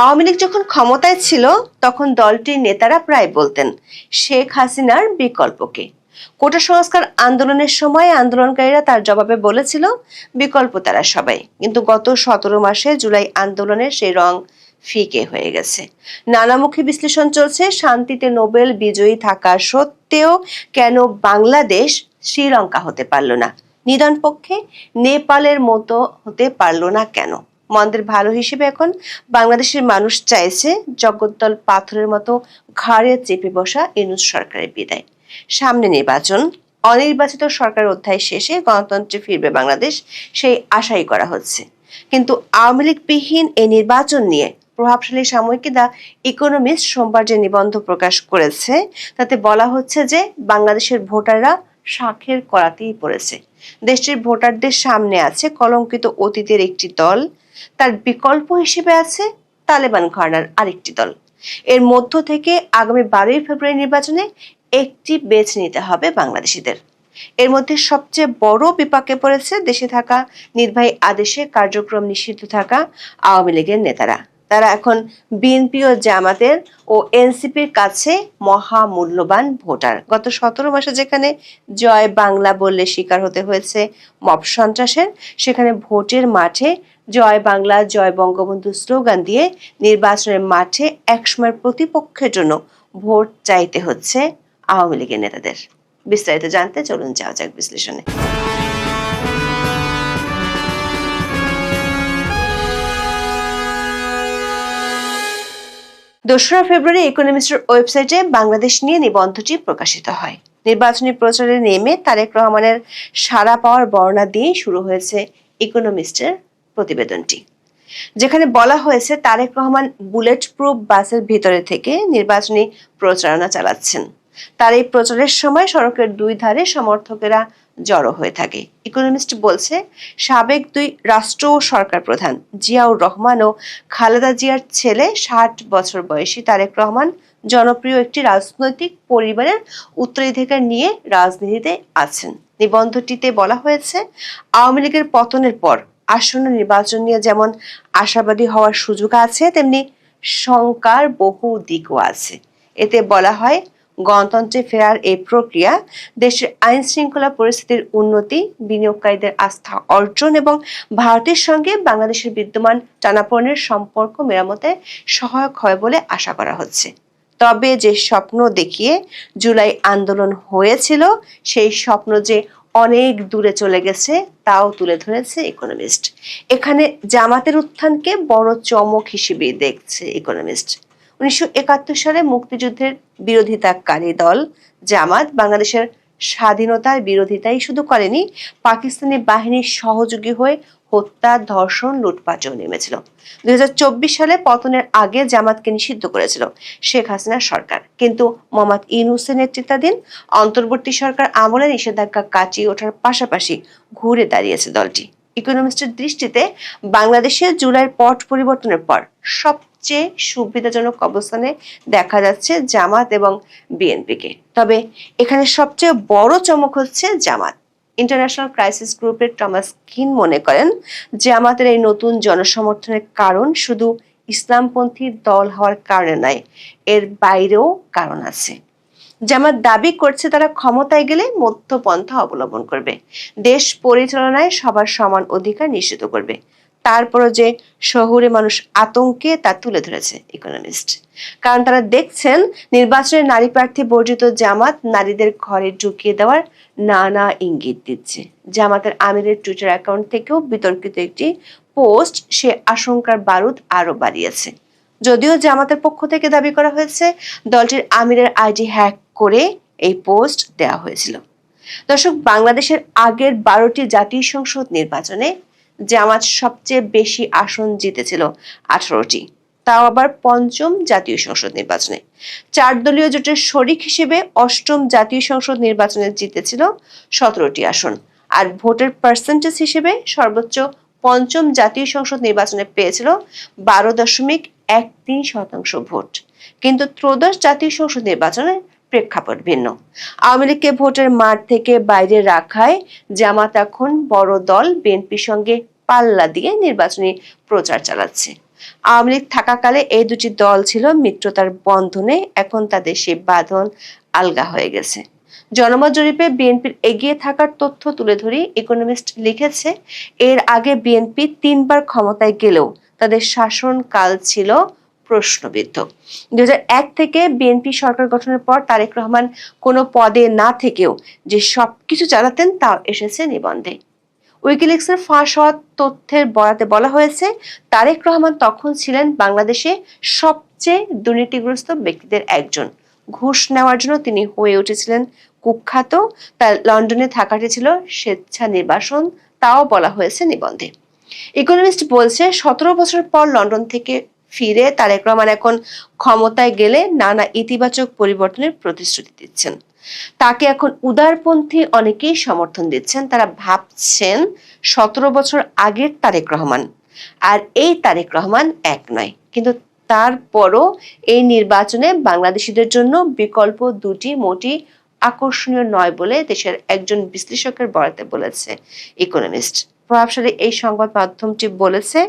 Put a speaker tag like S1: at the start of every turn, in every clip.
S1: আওয়ামী লীগ যখন ক্ষমতায় ছিল তখন দলটির নেতারা প্রায় বলতেন শেখ হাসিনার বিকল্পকে। কোটা সংস্কার আন্দোলনের সময় আন্দোলনকারীরা তার জবাবে বলেছিল বিকল্প তারা সবাই, কিন্তু গত 17 মাসে জুলাই আন্দোলনের সেই রং ফিকে হয়ে গেছে। নানামুখী বিশ্লেষণ চলছে, শান্তিতে নোবেল বিজয়ী থাকা সত্ত্বেও কেন বাংলাদেশ শ্রীলঙ্কা হতে পারল না, নিদান পক্ষে নেপালের মতো হতে পারল না কেন। মন্দের ভালো হিসেবে এখন বাংলাদেশের মানুষ চাইছে জগদ্দল পাথরের মতো ঘাড়ে চেপে বসা ইউনূস সরকারের বিদায়। সামনে নির্বাচন, অনির্বাচিত সরকার অধ্যায় শেষে গণতন্ত্রে ফিরবে বাংলাদেশ, সেই আশাই করা হচ্ছে। কিন্তু আওয়ামী লীগবিহীন এই নির্বাচন নিয়ে প্রভাবশালী সাময়িকী দ্য ইকোনমিস্ট সোমবার যে নিবন্ধ প্রকাশ করেছে তাতে বলা হচ্ছে যে বাংলাদেশের ভোটাররা শাঁখের করাতেই পড়েছে। দেশটির ভোটারদের সামনে আছে কলঙ্কিত অতীতের একটি দল, তার বিকল্প হিসেবে আছে তালেবান ঘরানার আরেকটি দল। এর মধ্য থেকে আগামী 12 ফেব্রুয়ারি নির্বাচনে একটি বেছে নিতে হবে বাংলাদেশিদের। এর মধ্যে সবচেয়ে বড় বিপাকে পড়েছে দেশে থাকা নির্বাহী আদেশে কার্যক্রম নিষিদ্ধ থাকা আওয়ামী লীগের নেতারা। তারা এখন বিএনপি ও জামাতের ও এনসিপির কাছে মহামূল্যবান ভোটার। গত 17 মাসে যেখানে জয় বাংলা বললে শিকার হতে হয়েছে মব সন্ত্রাসের, সেখানে ভোটের মাঠে জয় বাংলা জয় বঙ্গবন্ধু স্লোগান দিয়ে নির্বাচনের মাঠে একসময় প্রতিপক্ষের জন্য ভোট চাইতে হচ্ছে আওয়ামী লীগের নেতাদের। বিস্তারিত জানতে চলুন যাওয়া যাক বিশ্লেষণে। 2রা ফেব্রুয়ারি ইকোনমিস্টের ওয়েবসাইটে বাংলাদেশ নিয়ে নিবন্ধটি প্রকাশিত হয়। নির্বাচনী প্রচারে নেমে তারেক রহমানের সাড়া পাওয়ার বর্ণনা দিয়ে শুরু হয়েছে ইকোনমিস্টের প্রতিবেদনটি, যেখানে বলা হয়েছে তারেক রহমান বুলেট প্রুফ বাসের ভিতরে থেকে নির্বাচনী প্রচারণা চালাচ্ছেন। তার এই প্রচারের সময় সড়কের দুই ধারে সমর্থকেরা জড়ো হয়ে থাকে। ইকোনমিস্ট বলছে, সাবেক 2 রাষ্ট্র ও সরকার প্রধান জিয়াউর রহমান ও খালেদা জিয়ার ছেলে 60 বছর বয়সী তারেক রহমান জনপ্রিয় একটি রাজনৈতিক পরিবারের উত্তরাধিকার নিয়ে রাজনীতিতে আছেন। নিবন্ধটিতে বলা হয়েছে, আওয়ামী লীগের পতনের পর আসন্ন নির্বাচন নিয়ে যেমন আশাবাদী হওয়ার সুযোগ আছে, তেমনি শঙ্কার বহু দিকও আছে। এতে বলা হয়, গণতন্ত্রে ফেরার এই প্রক্রিয়া দেশের আইন শৃঙ্খলা পরিস্থিতির উন্নতি, বিনিয়োগকারীদের আস্থা অর্জন এবং ভারতের সঙ্গে বাংলাদেশের বিদ্যমান টানাপোড়েনের সম্পর্ক মেরামতে সহায়ক হয় বলে আশা করা হচ্ছে। তবে যে স্বপ্ন দেখিয়ে জুলাই আন্দোলন হয়েছিল, সেই স্বপ্ন যে অনেক দূরে চলে গেছে তাও তুলে ধরেছে ইকোনমিস্ট। এখানে জামাতের উত্থানকে বড় চমক হিসেবে দেখছে ইকোনমিস্ট। 1971 সালে মুক্তিযুদ্ধের বিরোধিতাকারী দল জামাত বাংলাদেশের স্বাধীনতার বিরোধিতাই শুধু করেনি, পাকিস্তানি বাহিনীর সহযোগী হয়ে হত্যা, ধর্ষণ, লুটপাটেও নেমেছিল। 2024 সালে পতনের আগে জামাতকে নিষিদ্ধ করেছিল শেখ হাসিনার সরকার, কিন্তু মোহাম্মদ ইউনূসের নেতৃত্বাধীন অন্তর্বর্তী সরকার আমলে নিষেধাজ্ঞা কাটিয়ে ওঠার পাশাপাশি ঘুরে দাঁড়িয়েছে দলটি। ইকোনমিস্টের দৃষ্টিতে বাংলাদেশের জুলাইয়ের পট পরিবর্তনের পর সবচেয়ে সুবিধাজনক অবস্থানে দেখা যাচ্ছে জামাত এবং বিএনপিকে। তবে এখানে সবচেয়ে বড় চমক হচ্ছে জামাত। ইন্টারন্যাশনাল ক্রাইসিস গ্রুপের টমাস কিন মনে করেন, জামাতের এই নতুন জনসমর্থনের কারণ শুধু ইসলামপন্থী দল হওয়ার কারণে নয়, এর বাইরেও কারণ আছে। জামাত দাবি করছে তারা ক্ষমতায় গেলে মধ্যপন্থা অবলম্বন করবে, দেশ পরিচালনায় সবার সমান অধিকার নিশ্চিত করবে। তারপরও যে শহুরে মানুষ আতঙ্কে তা তুলে ধরেছে ইকোনমিস্ট, কারণ তারা দেখছেন নির্বাচনে নারী প্রার্থী বর্জিত জামাত নারীদের ঘরে ঢুকিয়ে দেওয়ার নানা ইঙ্গিত দিচ্ছে। জামাতের আমিরের টুইটার অ্যাকাউন্ট থেকেও বিতর্কিত একটি পোস্ট সে আশঙ্কার বারুদ আরো বাড়িয়েছে। যদিও জামাতের পক্ষ থেকে দাবি করা হয়েছে দলটির আমিরের আইডি হ্যাক করে এই পোস্ট দেওয়া হয়েছিল। দর্শক, বাংলাদেশের আগের 12টি জাতীয় সংসদ নির্বাচনে জামাত সবচেয়ে বেশি আসন জিতেছিল 18টি, তাও আবার 5ম জাতীয় সংসদ নির্বাচনে। 4 দলীয় জোটের শরিক হিসেবে 8ম জাতীয় সংসদ নির্বাচনে জিতেছিল 17টি আসন, আর ভোটের পার্সেন্টেজ হিসেবে সর্বোচ্চ 5ম জাতীয় সংসদ নির্বাচনে পেয়েছিল 12.13% ভোট। কিন্তু ত্রয়োদশ জাতীয় সংসদ নির্বাচনে প্রেক্ষাপট ভিন্ন। আওয়ামী লীগকে ভোটের মাঠ থেকে বাইরে রাখায় জামাত এখন বড় দল বিএনপির সঙ্গে পাল্লা দিয়ে নির্বাচনী প্রচার চালাচ্ছে। আওয়ামী লীগ থাকাকালে এই দুটি দল ছিল মিত্রতার বন্ধনে, এখন তাদের সেই বাঁধন আলগা হয়ে গেছে। জনমত জরিপে বিএনপির এগিয়ে থাকার তথ্য তুলে ধরি ইকোনমিস্ট লিখেছে, এর আগে বিএনপি 3বার ক্ষমতায় গেলেও তাদের শাসনকাল ছিল প্রশ্নবিদ্ধ। 2001 থেকে বিএনপি সরকার গঠনের পর তারেক রহমান কোনো পদে না থেকেও যে সবকিছু চালাতেন তা এসেছে নিবন্ধে। উইকিলিক্সের ফাঁস হওয়া তথ্যের বরাতে বলা হয়েছে, তারেক রহমান তখন ছিলেন বাংলাদেশে সবচেয়ে দুর্নীতিগ্রস্ত ব্যক্তিদের একজন। ঘুষ নেওয়ার জন্য তিনি হয়ে উঠেছিলেন কুখ্যাত। তার লন্ডনে থাকাটি ছিল স্বেচ্ছা নির্বাসন, তাও বলা হয়েছে নিবন্ধে। ইকোনমিস্ট বলছে, 17 বছর পর লন্ডন থেকে ফিরে তারেক রহমান এখন ক্ষমতায় গেলে নানা ইতিবাচক পরিবর্তনের প্রতিশ্রুতি দিচ্ছেন। তাকে এখন উদারপন্থী অনেকেই সমর্থন দিচ্ছেন। তারা ভাবছেন 17 বছর আগের তারেক রহমান আর এই তারেক রহমান এক নয়। কিন্তু তারপরও এই নির্বাচনে বাংলাদেশিদের জন্য বিকল্প দুটি মোটি আকর্ষণীয় নয় বলে দেশের একজন বিশ্লেষকের বরাতে বলেছে ইকোনমিস্ট। প্রভাবশালী এই সংবাদ মাধ্যমটি বলেছে,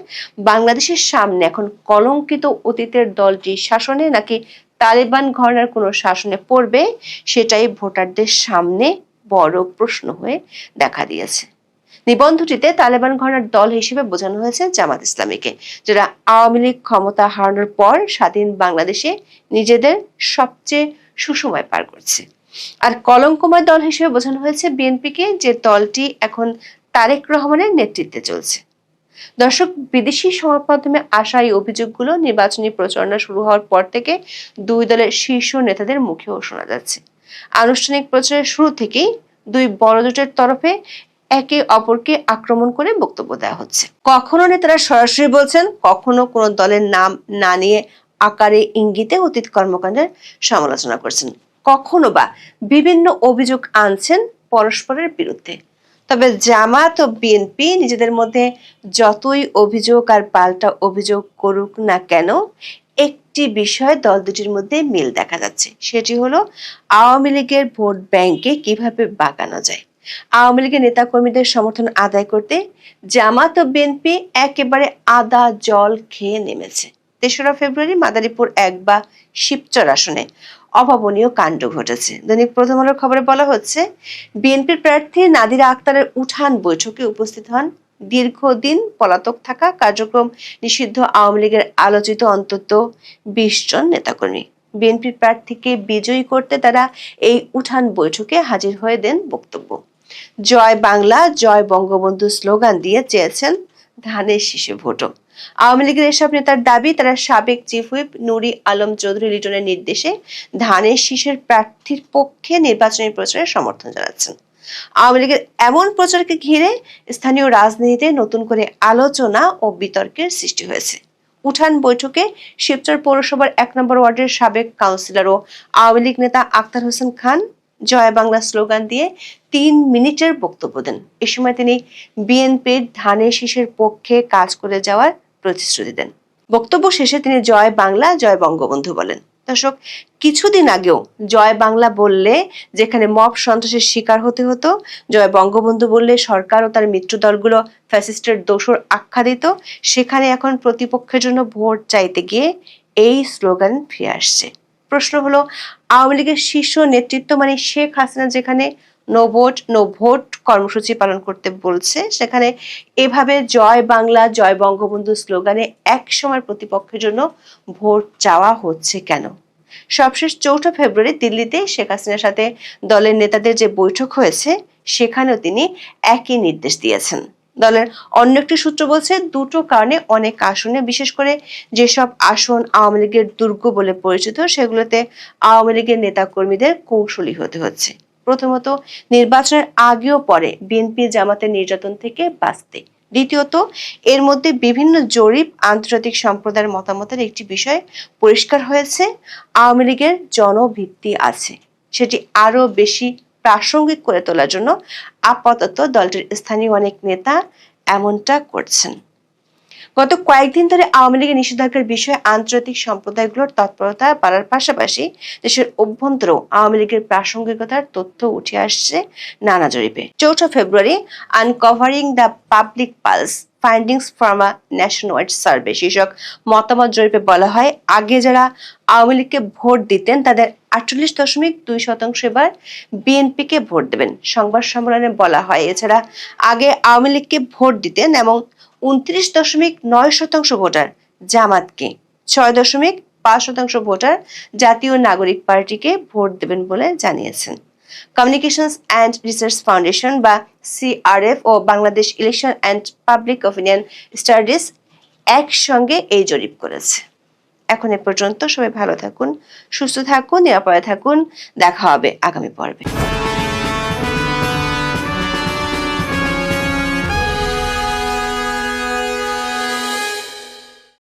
S1: বাংলাদেশের সামনে এখন কলঙ্কিত অতীতের দলটি শাসনে নাকি তালেবান ঘরানার কোনো শাসনে পড়বে, সেটাই ভোটারদের সামনে বড় প্রশ্ন হয়ে দেখা দিয়েছে। নিবন্ধটিতে তালেবান ঘরানার দল হিসেবে বোঝানো হয়েছে জামাত ইসলামীকে, যারা আওয়ামী লীগ ক্ষমতা হারানোর পর স্বাধীন বাংলাদেশে নিজেদের সবচেয়ে সুসময় পার করছে। আর কলঙ্কময় দল হিসেবে বোঝানো হয়েছে বিএনপিকে, যে দলটি এখন তারেক রহমানের নেতৃত্বে চলছে। দর্শক, বিদেশি সংবাদ মাধ্যমে আসা এই অভিযোগগুলো নির্বাচনী প্রচারণা শুরু হওয়ার পর থেকে দুই দলের শীর্ষ নেতাদের মুখেও শোনা যাচ্ছে। আনুষ্ঠানিক প্রচারের শুরু থেকেই দুই বড় জোটের তরফে একে অপরকে আক্রমণ করে বক্তব্য দেওয়া হচ্ছে। কখনো নেতারা সরাসরি বলছেন, কখনো কোনো দলের নাম না নিয়ে আকারে ইঙ্গিতে অতীত কর্মকাণ্ডের সমালোচনা করছেন, কখনো বা বিভিন্ন অভিযোগ আনছেন পরস্পরের বিরুদ্ধে। তবে জামাত ও বিএনপি নিজেদের মধ্যে যতই অভিযোগ আর পাল্টা অভিযোগ করুক না কেন, একটি বিষয়ে দল দুটির মধ্যে মিল দেখা যাচ্ছে। সেটি হলো আওয়ামী লীগের ভোট ব্যাংকে কিভাবে বাগানো যায়। আওয়ামী লীগের নেতাকর্মীদের সমর্থন আদায় করতে জামাত ও বিএনপি একেবারে আদা জল খেয়ে নেমেছে। 3রা ফেব্রুয়ারি মাদারীপুর 1 বা শিবচর আসনে অভাবনীয় কাণ্ড ঘটেছে। দৈনিক প্রথম আলোর খবরে বলা হচ্ছে, বিএনপির প্রার্থী নাদিরা আক্তারের উঠান বৈঠকে উপস্থিত হন দীর্ঘদিন পলাতক থাকা, কার্যক্রম নিষিদ্ধ আওয়ামী লীগের আলোচিত অন্তত 20 জন নেতাকর্মী। বিএনপির প্রার্থীকে বিজয়ী করতে তারা এই উঠান বৈঠকে হাজির হয়ে দেন বক্তব্য। জয় বাংলা, জয় বঙ্গবন্ধু স্লোগান দিয়ে চেয়েছেন ধানের শীষে ভোটও। আওয়ামী লীগের এসব নেতার দাবি, তারা সাবেক চিফ হুইপ নুরি আলম চৌধুরী লিটনের নির্দেশে ধানের শীষের প্রার্থীর পক্ষে নির্বাচনী প্রচারে সমর্থন জানাচ্ছেন। আওয়ামী লীগের এমন প্রচারকে ঘিরে স্থানীয় রাজনীতিতে নতুন করে আলোচনা ও বিতর্কের সৃষ্টি হয়েছে। উঠান বৈঠকে শিবচর পৌরসভার 1 নম্বর ওয়ার্ডের সাবেক কাউন্সিলর ও আওয়ামী লীগ নেতা আক্তার হোসেন খান জয় বাংলা স্লোগান দিয়ে 3 মিনিটের বক্তব্য দেন। এ সময় তিনি বিএনপির ধানের শীষের পক্ষে কাজ করে যাওয়ার প্রতিশ্রুতি দেন। বক্তব্য শেষে তিনি জয় বাংলা, জয় বঙ্গবন্ধু বলেন। দর্শক, কিছুদিন আগেও জয় বাংলা বললে যেখানে মব সন্ত্রাসের শিকার হতে হতো, জয় বঙ্গবন্ধু বললে সরকার ও তার মিত্র দলগুলো ফ্যাসিস্টের দোসর আখ্যা দিত, সেখানে এখন প্রতিপক্ষের জন্য ভোট চাইতে গিয়ে এই স্লোগান ফিরে আসছে। প্রশ্ন হলো, আওয়ামী লীগের শীর্ষ নেতৃত্ব মানে শেখ হাসিনা যেখানে নো ভোট নো ভোট কর্মসূচি পালন করতে বলছে, সেখানে এভাবে জয় বাংলা, জয় বঙ্গবন্ধু স্লোগানে এক সময় প্রতিপক্ষের জন্য ভোট চাওয়া হচ্ছে কেন? সবশেষ 4 ফেব্রুয়ারি দিল্লিতে শেখ হাসিনার সাথে দলের নেতাদের যে বৈঠক হয়েছে, সেখানেও তিনি একই নির্দেশ দিয়েছেন। দলের অন্য একটি সূত্র বলছে, দুটো কারণে অনেক আসনে, বিশেষ করে যেসব আসন আওয়ামী লীগের দুর্গ বলে পরিচিত, সেগুলোতে আওয়ামী লীগের নেতাকর্মীদের কৌশলী হতে হচ্ছে। প্রথমত, নির্বাচনের আগেও পরে বিএনপি জামাতের নির্যাতন থেকে বাঁচতে। দ্বিতীয়ত, এর মধ্যে বিভিন্ন জরিপ, আন্তর্জাতিক সম্প্রদায়ের মতামতের একটি বিষয় পরিষ্কার হয়েছে, আওয়ামী লীগের জনভিত্তি আছে। সেটি আরো বেশি প্রাসঙ্গিক করে তোলার জন্য আপাতত দলটির স্থানীয় অনেক নেতা এমনটা করছেন। গত কয়েকদিন ধরে আওয়ামী লীগের নিষেধাজ্ঞার বিষয়ে আন্তর্জাতিক সম্প্রদায়গুলোর তৎপরতা বাড়ার পাশাপাশি দেশের অভ্যন্তরেও আওয়ামী লীগের প্রাসঙ্গিকতার তথ্য উঠে আসছে নানা জরিপে। 4 February uncovering the public pulse findings from a nationwide survey শীর্ষক মতামত জরিপে বলা হয়, আগে যারা আওয়ামী লীগকে ভোট দিতেন তাদের 48.2% এবার বিএনপিকে ভোট দেবেন। সংবাদ সম্মেলনে বলা হয়, এছাড়া আগে আওয়ামী লীগকে ভোট দিতেন এবং 29.9% ভোটার জামাতকে, 6.5% ভোটার জাতীয় নাগরিক পার্টিকে ভোট দেবেন বলে জানিয়েছেন। কমিউনিকেশনস অ্যান্ড রিসার্চ ফাউন্ডেশন বা সিআরএফ ও Bangladesh election and public opinion studies একসঙ্গে এই জরিপ করেছে। এখন এ পর্যন্ত। সবাই ভালো থাকুন, সুস্থ থাকুন, নিরাপদে থাকুন। দেখা হবে আগামী পর্বে।